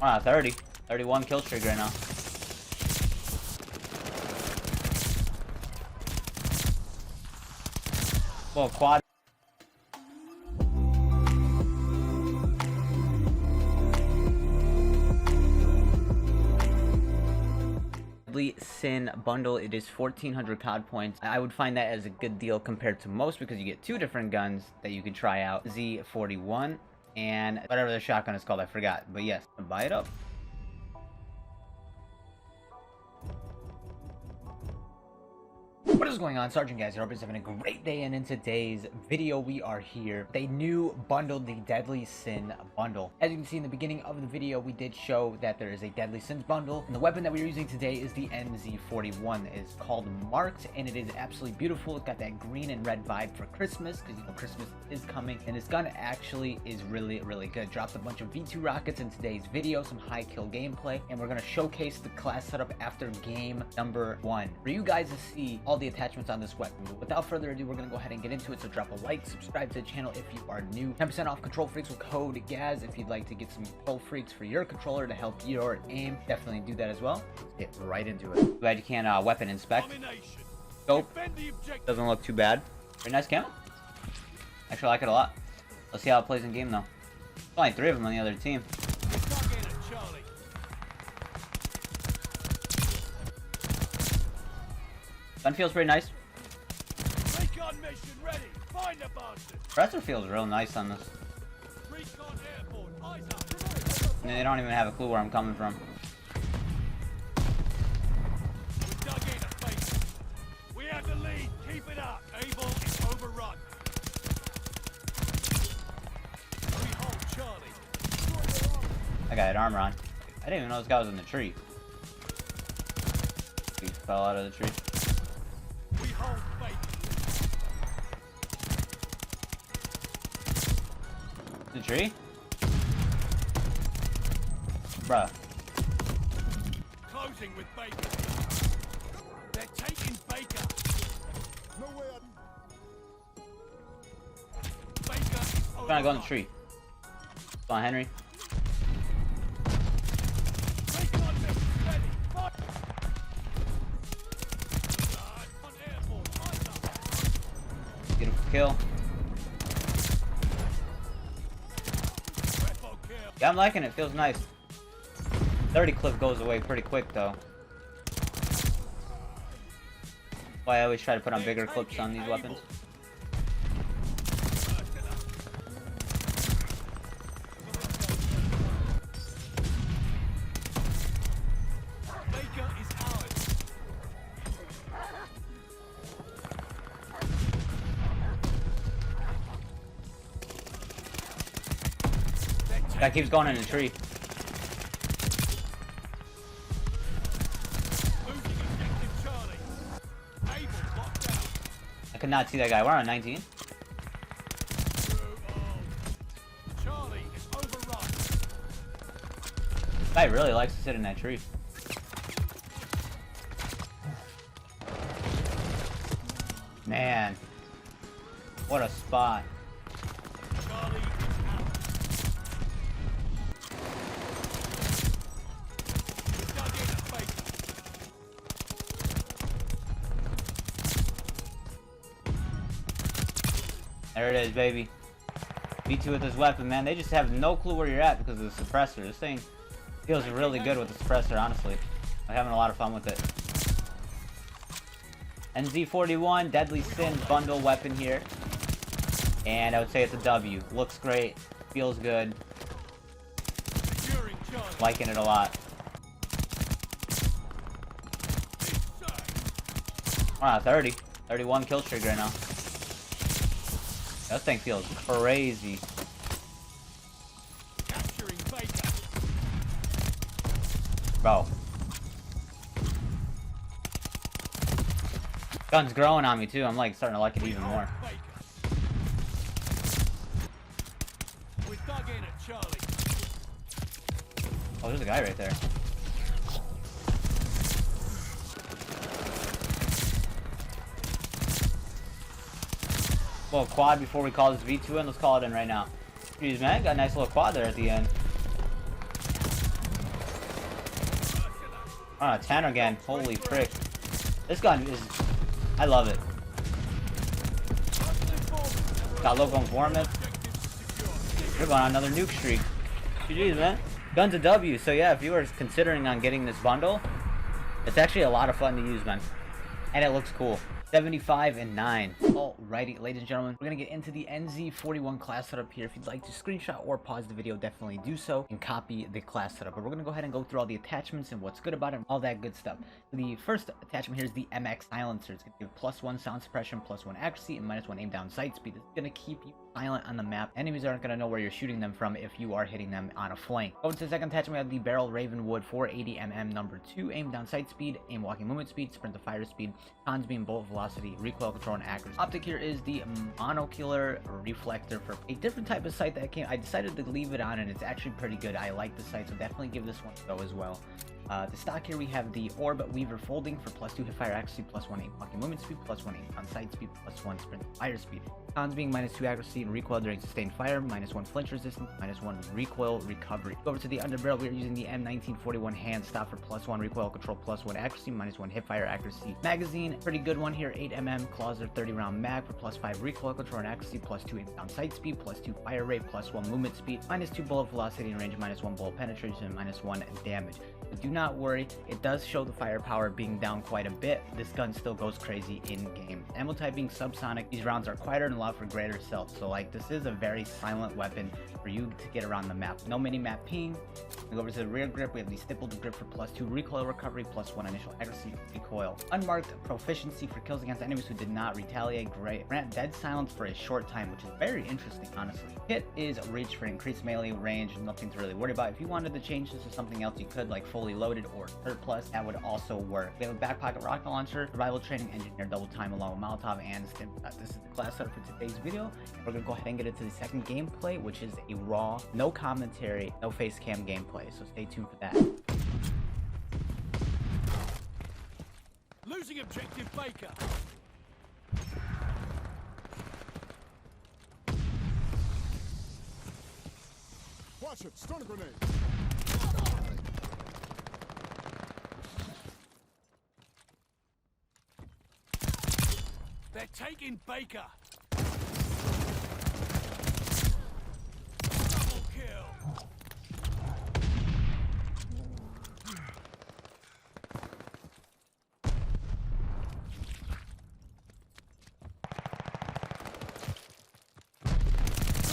We're on a 30. 31 kill streak right now. Well, quad. Sin bundle. It is 1400 COD points. I would find that as a good deal compared to most because you get two different guns that you can try out. NZ-41 and whatever the shotgun is called, I forgot. But yes, buy it up. What is going on, Sergeant guys? I hope you're having a great day, and in today's video we are here. They new bundled the Deadly Sin bundle. As you can see in the beginning of the video, we did show that there is a Deadly Sins bundle, and the weapon that we're using today is the NZ-41. It's called Marked, and it is absolutely beautiful. It's got that green and red vibe for Christmas, because you know Christmas is coming, and this gun actually is really good. Dropped a bunch of V2 rockets in today's video, some high kill gameplay, and we're going to showcase the class setup after game number 1 for you guys to see all the attachments on this weapon. But without further ado, we're going to go ahead and get into it. So drop a like, subscribe to the channel if you are new. 10% off Control Freaks with code GAZ if you'd like to get some Control Freaks for your controller to help your aim. Definitely do that as well. Let's get right into it. Glad you can weapon inspect. Scope doesn't look too bad. Very nice camo. Actually, I like it a lot. Let's see how it plays in game though. There's only 3 of them on the other team. Gun feels pretty nice. Suppressor feels real nice on this. And they don't even have a clue where I'm coming from. We have the lead. Keep it up. Able is overrun. We hold Charlie. I got armor on. I didn't even know this guy was in the tree. He fell out of the tree. We hold The tree? Bruh. Closing with Baker. They're taking Baker. No way. Baker is I'm trying to go in the tree. Come on, Henry. Baker on mission, ready. Fire. On airborne. Eyes up. Beautiful kill. Yeah, I'm liking it. Feels nice. 30 clip goes away pretty quick though. Why I always try to put on bigger clips on these weapons. Baker is ours. Guy keeps going in the tree. I could not see that guy. We're on 19. Charlie is overrun. Guy really likes to sit in that tree. Man, what a spot. Charlie is out. We dug in at Baker. There it is, baby. V2 with this weapon, man. They just have no clue where you're at because of the suppressor. This thing feels really good with the suppressor, honestly. I'm having a lot of fun with it. NZ-41 Deadly Sin bundle weapon here. And I would say it's a W. Looks great. Feels good. Securing Charlie. Liking it a lot. We're on a 30. 31 kill streak right now. That thing feels crazy. Capturing Baker. Bro. Gun's growing on me too. I'm like starting to like it even more. We dug in at Charlie. Oh, there's a guy right there. Little quad before we call this V2 in. Let's call it in right now. Jeez, man, got a nice little quad there at the end. Ah, 10 again. Holy frick. This gun is... I love it. Got local informant. We're going on another nuke streak. GG's, man. Gun's a W. So yeah, if you were considering on getting this bundle, it's actually a lot of fun to use, man. And it looks cool. 75 and 9. Alrighty, ladies and gentlemen, we're gonna get into the NZ-41 class setup here. If you'd like to screenshot or pause the video, definitely do so and copy the class setup. But we're gonna go ahead and go through all the attachments and what's good about it, all that good stuff. So the first attachment here is the MX silencer. It's gonna give +1 sound suppression, +1 accuracy, and -1 aim down sight speed. It's gonna keep you silent on the map. Enemies aren't gonna know where you're shooting them from if you are hitting them on a flank. Going to the second attachment, we have the barrel Ravenwood 480mm number 2. Aim down sight speed, aim walking movement speed, sprint to fire speed, cons being bolt velocity, recoil control, and accuracy. Optic here is the monocular reflector for a different type of sight that I decided to leave it on, and it's actually pretty good. I like the sight, so definitely give this one a go as well. The stock here we have the Orb Weaver folding for +2 hipfire accuracy, +1 aim walking movement speed, +1 aim on sight speed, +1 sprint fire speed. Cons being -2 accuracy and recoil during sustained fire, -1 flinch resistance, -1 recoil recovery. Go over to the underbarrel, we are using the M1941 hand stop for +1 recoil control, +1 accuracy, -1 hipfire accuracy. Magazine, pretty good one here, 8mm Clauser 30 round mag for +5 recoil control and accuracy, +2 aim down sight speed, +2 fire rate, +1 movement speed, -2 bullet velocity and range, -1 bullet penetration, and -1 damage. But do not worry, it does show the firepower being down quite a bit. This gun still goes crazy in game. Ammo type being subsonic, these rounds are quieter and allow for greater stealth. So like, this is a very silent weapon for you to get around the map. No mini map ping. We go over to the rear grip, we have the stippled grip for +2 recoil recovery, +1 initial accuracy recoil. Unmarked proficiency for kills against enemies who did not retaliate. Great. Grant dead silence for a short time, which is very interesting, honestly. Kit is reach for increased melee range, nothing to really worry about. If you wanted to change this to something else, you could, like fully loaded or surplus, that would also work. We have a back pocket rocket launcher, survival training, engineer double time along with Molotov and stim. This is the class setup for today's video. We're gonna go ahead and get into the second gameplay, which is a raw, no commentary, no face cam gameplay. So stay tuned for that. Losing objective Baker. Watch it, stun grenade. They're taking Baker. Double kill.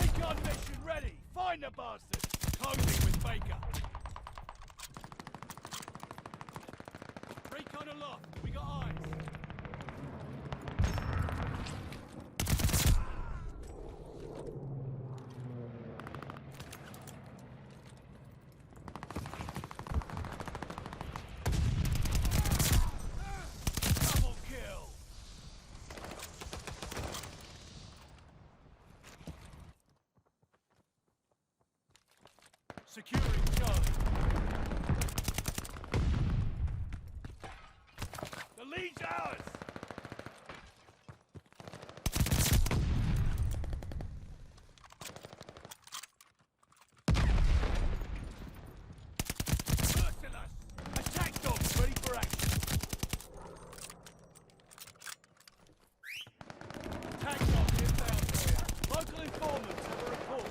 Recon mission ready. Find the bastard. Closing with Baker. Recon aloft. We got eyes. Securing Charlie. The lead's ours. Merciless. Attack dogs ready for action. Attack dogs inbound for you. Local informants have a report.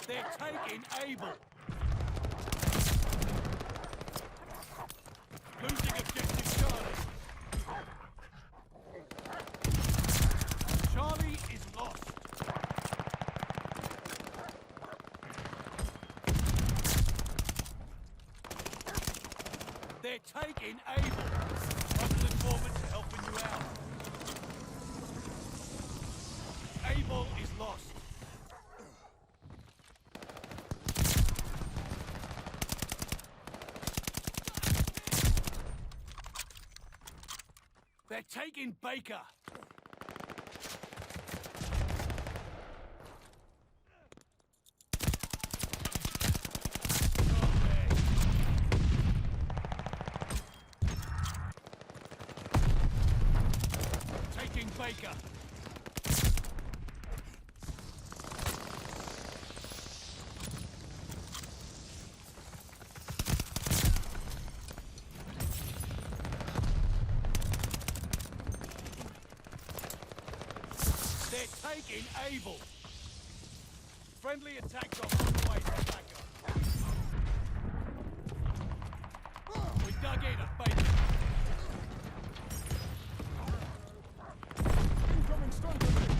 They're taking Able. Losing objective Charlie. Charlie is lost. They're taking Able. Local informants are helping you out. They're taking Baker. Taking Baker. They're taking Able. Friendly attack dog on the way to Baker. We dug in at Baker. Incoming stun grenade.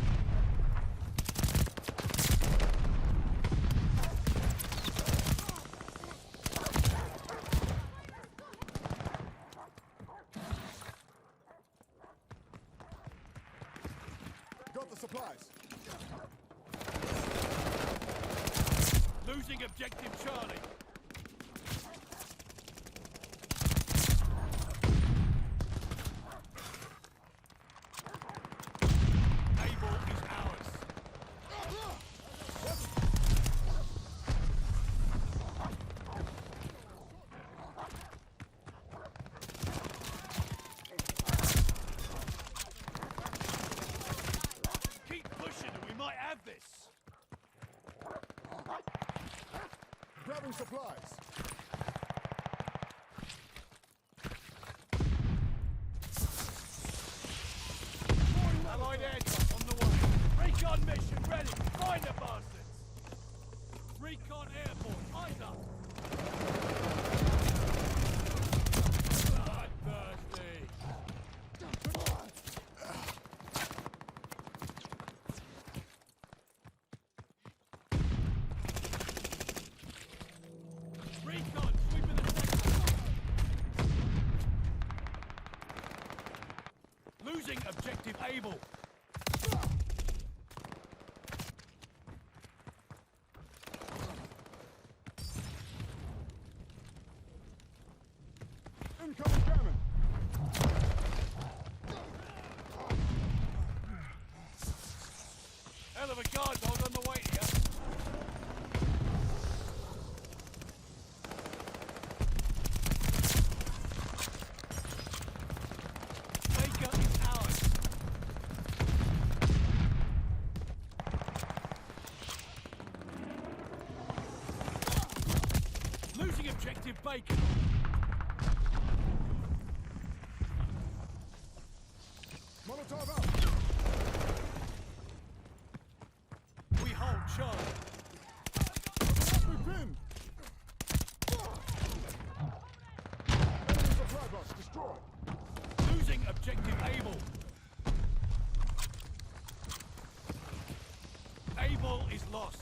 Got the supplies. Losing objective Charlie. Able is ours. Keep pushing and we might have this. Grabbing supplies. Allied aircraft on the way. Recon mission ready. Find the bastards. Recon airborne. Eyes up. Bloodthirsty. Recon sweeping the sector. Losing objective Able. Incoming cannon. Hell of a guard dog on the way to you. Baker is ours. Losing objective Baker. Molotov out. We hold Charlie. We pinned. Enemy supply box destroyed. Losing objective Able. Able is lost.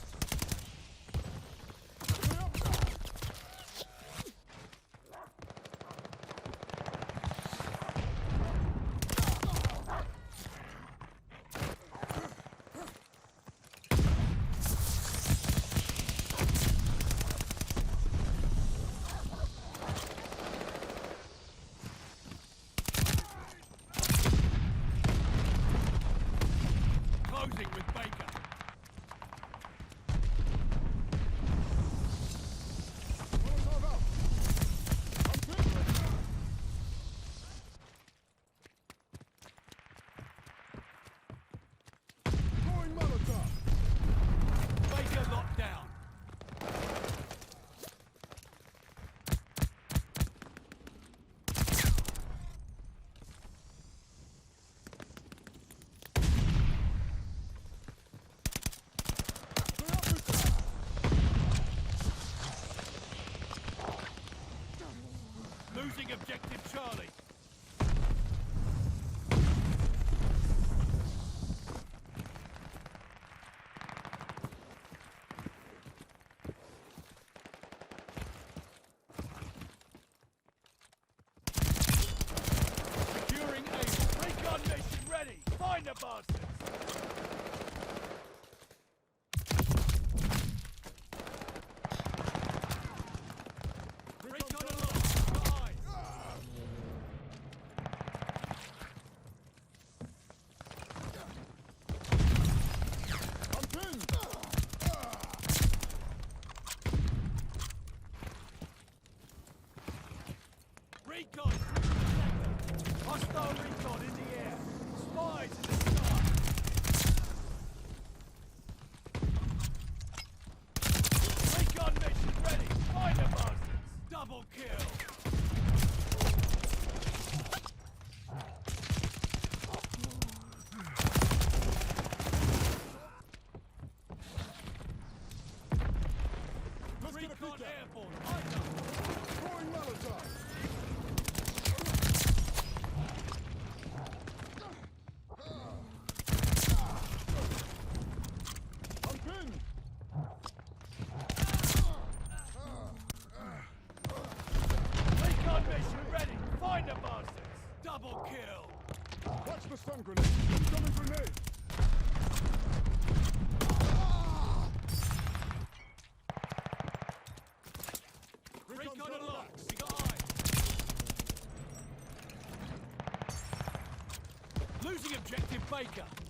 Closing with Baker. Molotov out. I'm pinned. Throwing Molotov. Baker locked down. They're up with Losing objective Charlie. Securing Able. Recon mission ready. Find the bastards. Recon aloft. Got eyes. Recon through the sector. Hostile recon in the air. Spies in the sky. Recon mission ready. Find the bastards. Double kill. Let's get a Recon peek at it. airborne. Light up. Throwing Molotov. I'm pinned. Recon mission ready. Find the bastards. Double kill. Watch the stun grenade. Incoming grenade. Recon got aloft. relaxed. We got eyes. Losing objective Baker.